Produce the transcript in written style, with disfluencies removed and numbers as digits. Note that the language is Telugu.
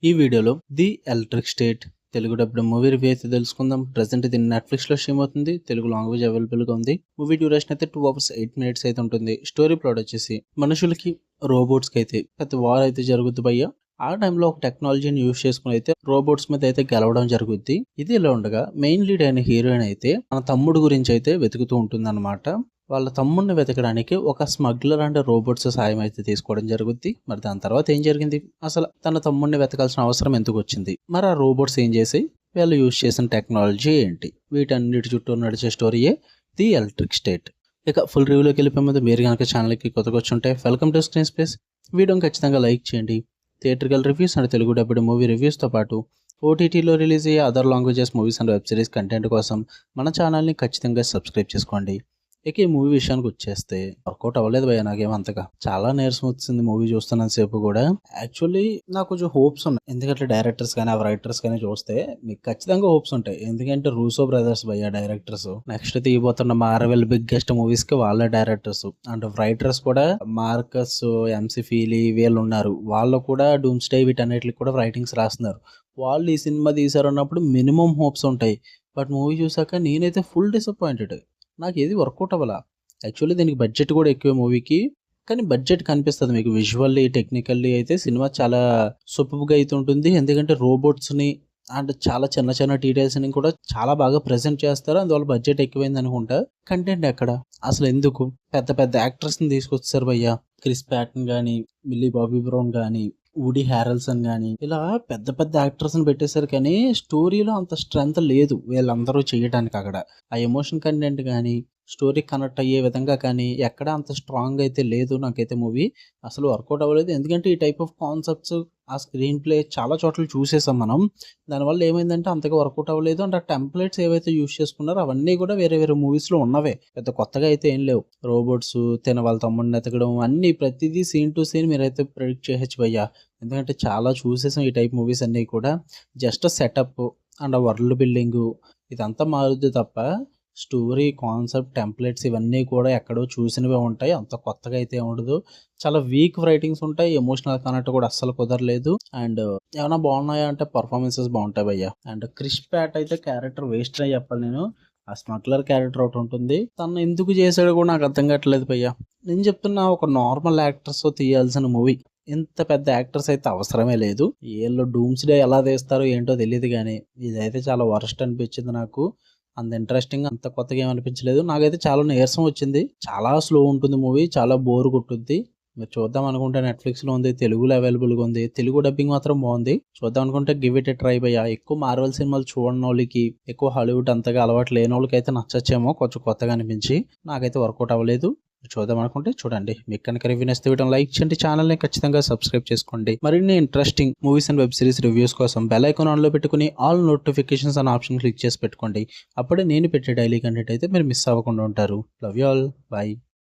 ఈ వీడియోలో the electric state Telugu dubbed movie review అయితే తెలుసుకుందాం. ప్రెసెంట్ ఇది నెట్ఫ్లిక్స్ లో స్ట్రీమ్ అవుతుంది. తెలుగు లాంగ్వేజ్ అవైలబుల్ గా ఉంది. మూవీ డ్యూరేషన్ అయితే 2 hours 8 minutes అయితే ఉంటుంది. స్టోరీ ప్లాట్ వచ్చేసి మనుషులకి రోబోట్స్ కి అయితే పెద్ద వార్ అయితే జరుగుద్ది భయ్య. ఆ టైంలో ఒక టెక్నాలజీని యూజ్ చేసుకుని అయితే రోబోట్స్ మీద అయితే గెలవడం జరుగుద్ది. ఇది ఇలా ఉండగా మెయిన్ లీడ్ అయిన హీరోయిన్ అయితే తన తమ్ముడు గురించి అయితే వెతుకుతూ ఉంటుంది అనమాట. వాళ్ళ తమ్ముడిని వెతకడానికి ఒక స్మగ్లర్ అంటే రోబోట్స్ సాయం అయితే తీసుకోవడం జరుగుద్ది. మరి దాని తర్వాత ఏం జరిగింది, అసలు తన తమ్ముడిని వెతకాల్సిన అవసరం ఎందుకు వచ్చింది, మరి ఆ రోబోట్స్ ఏం చేసి వీళ్ళు యూజ్ చేసిన టెక్నాలజీ ఏంటి, వీటన్నిటి చుట్టూ నడిచే స్టోరీయే ది ఎలక్ట్రిక్ స్టేట్. ఇక ఫుల్ రివ్యూలోకి వెళ్ళిపోయే ముందు మీరు కనుక ఛానల్కి కొత్తగా వచ్చుంటే వెల్కమ్ టు స్క్రీన్ స్పేస్. వీడియోని ఖచ్చితంగా లైక్ చేయండి. Theatrical reviews and Telugu dubbed movie రివ్యూస్తో పాటు ఓటీటీలో రిలీజ్ అయ్యే other languages movies and web series content కోసం మన ఛానల్ని ఖచ్చితంగా సబ్స్క్రైబ్ చేసుకోండి. ఇక ఈ మూవీ విషయానికి వచ్చేస్తే వర్కౌట్ అవ్వలేదు భయ్య నాకేమంతగా. చాలా నీరసం వచ్చింది మూవీ చూస్తున్నంత సేపు కూడా. యాక్చువల్లీ నాకు కొంచెం హోప్స్ ఉన్నాయి, ఎందుకంటే డైరెక్టర్స్ కానీ రైటర్స్ కానీ చూస్తే మీకు ఖచ్చితంగా హోప్స్ ఉంటాయి. ఎందుకంటే రూసో బ్రదర్స్ భయ్య డైరెక్టర్స్. నెక్స్ట్ తీయబోతున్న మార్వెల్ బిగ్గెస్ట్ మూవీస్ కి వాళ్ళే డైరెక్టర్స్ అండ్ రైటర్స్ కూడా మార్కస్, ఎంసీ ఫీలీ వీళ్ళు ఉన్నారు. వాళ్ళు కూడా డూమ్స్ డే వీటన్నిటికి కూడా రైటింగ్స్ రాస్తున్నారు. వాళ్ళు ఈ సినిమా తీసారు అన్నప్పుడు మినిమం హోప్స్ ఉంటాయి. బట్ మూవీ చూసాక నేనైతే ఫుల్ డిసప్పాయింటెడ్. నాకు ఏది వర్కౌట్ అవ్వాల. యాక్చువల్లీ దీనికి బడ్జెట్ కూడా ఎక్కువ మూవీకి, కానీ బడ్జెట్ కనిపిస్తుంది మీకు విజువల్లీ టెక్నికల్లీ అయితే సినిమా చాలా సూపర్గా అయితే ఉంటుంది. ఎందుకంటే రోబోట్స్ని అండ్ చాలా చిన్న చిన్న డీటెయిల్స్ని కూడా చాలా బాగా ప్రజెంట్ చేస్తారు. అందువల్ల బడ్జెట్ ఎక్కువైంది అనుకుంటా. కంటెంట్ ఎక్కడ అసలు, ఎందుకు పెద్ద పెద్ద యాక్టర్స్ని తీసుకొచ్చారు భయ్యా. క్రిస్ ప్యాటన్ కానీ, మిల్లీ బాబీ బ్రౌన్ కానీ, ఊడీ హ్యారల్సన్ కానీ, ఇలా పెద్ద పెద్ద యాక్టర్స్ని పెట్టేశారు. కానీ స్టోరీలో అంత స్ట్రెంత్ లేదు వీళ్ళందరూ చేయడానికి. అక్కడ ఆ ఎమోషన్ కంటెంట్ కానీ స్టోరీ కనెక్ట్ అయ్యే విధంగా కానీ ఎక్కడ అంత స్ట్రాంగ్ అయితే లేదు. నాకైతే మూవీ అసలు వర్కౌట్ అవ్వలేదు. ఎందుకంటే ఈ టైప్ ఆఫ్ కాన్సెప్ట్స్ ఆ స్క్రీన్ ప్లే చాలా చోట్ల చూసేసాం మనం. దానివల్ల ఏమైందంటే అంతగా వర్కౌట్ అవ్వలేదు. అండ్ ఆ టెంప్లెట్స్ ఏవైతే యూజ్ చేసుకున్నారో అవన్నీ కూడా వేరే వేరే మూవీస్లో ఉన్నవే, పెద్ద కొత్తగా అయితే ఏం లేవు. రోబోట్స్ తిన వాళ్ళ తమ్ముడిని ఎతకడం అన్నీ ప్రతిదీ సీన్ టు సీన్ మీరైతే ప్రెడిక్ట్ చేయొచ్చు భయ్యా. ఎందుకంటే చాలా చూసేసాం ఈ టైప్ మూవీస్ అన్నీ కూడా. జస్ట్ సెటప్ అండ్ ఆ వరల్డ్ బిల్డింగు ఇదంతా మారుద్ది తప్ప స్టోరీ కాన్సెప్ట్ టెంప్లెట్స్ ఇవన్నీ కూడా ఎక్కడో చూసినవే ఉంటాయి. అంత కొత్తగా అయితే ఉండదు. చాలా వీక్ రైటింగ్స్ ఉంటాయి. ఎమోషనల్ కనెక్ట్ కూడా అస్సలు కుదరలేదు. అండ్ ఏమైనా బాగున్నాయా అంటే పర్ఫార్మెన్సెస్ బాగుంటాయి భయ్య. అండ్ క్రిష్ ప్యాట్ అయితే క్యారెక్టర్ వేస్ట్ అని చెప్పాలి నేను. ఆ స్మగ్లర్ క్యారెక్టర్ ఒకటి ఉంటుంది, తను ఎందుకు చేశాడో కూడా నాకు అర్థం కావట్లేదు భయ్య. నేను చెప్తున్నా ఒక నార్మల్ యాక్టర్స్ తీయాల్సిన మూవీ, ఇంత పెద్ద యాక్టర్స్ అయితే అవసరమే లేదు. వీళ్ళు డూమ్స్ డే ఎలా తీస్తారో ఏంటో తెలియదు, కానీ ఇదైతే చాలా వరస్ట్ అనిపించింది నాకు. అంత ఇంట్రెస్టింగ్ అంత కొత్తగా ఏం అనిపించలేదు. నాకైతే చాలా నీరసం వచ్చింది. చాలా స్లో ఉంటుంది మూవీ, చాలా బోర్ కొట్టుద్ది. మీరు చూద్దాం అనుకుంటే నెట్ఫ్లిక్స్లో ఉంది, తెలుగులో అవైలబుల్గా ఉంది. తెలుగు డబ్బింగ్ మాత్రం బాగుంది. చూద్దాం అనుకుంటే గివ్ ఇట్ ఎ ట్రై భయ్యా. ఎక్కువ మార్వెల్ సినిమాలు చూడని వాళ్ళకి, ఎక్కువ హాలీవుడ్ అంతగా అలవాటు లేని వాళ్ళకి అయితే నచ్చచ్చేమో, కొంచెం కొత్తగా అనిపించి. నాకైతే వర్కౌట్ అవ్వలేదు. చూద్దాం అనుకుంటే చూడండి. మీకు కనుక రివ్యూ నచ్చితే వీడియో లైక్ చేయండి, ఛానల్ని ఖచ్చితంగా సబ్స్క్రైబ్ చేసుకోండి. మరిన్ని interesting movies and web series reviews కోసం బెల్ ఐకాన్ ఆన్లో పెట్టుకుని ఆల్ నోటిఫికేషన్స్ అనే ఆప్షన్ క్లిక్ చేసి పెట్టుకోండి. అప్పుడే నేను పెట్టే డైలీ కంటెంట్ అయితే మీరు మిస్ అవ్వకుండా ఉంటారు. Love you all, by.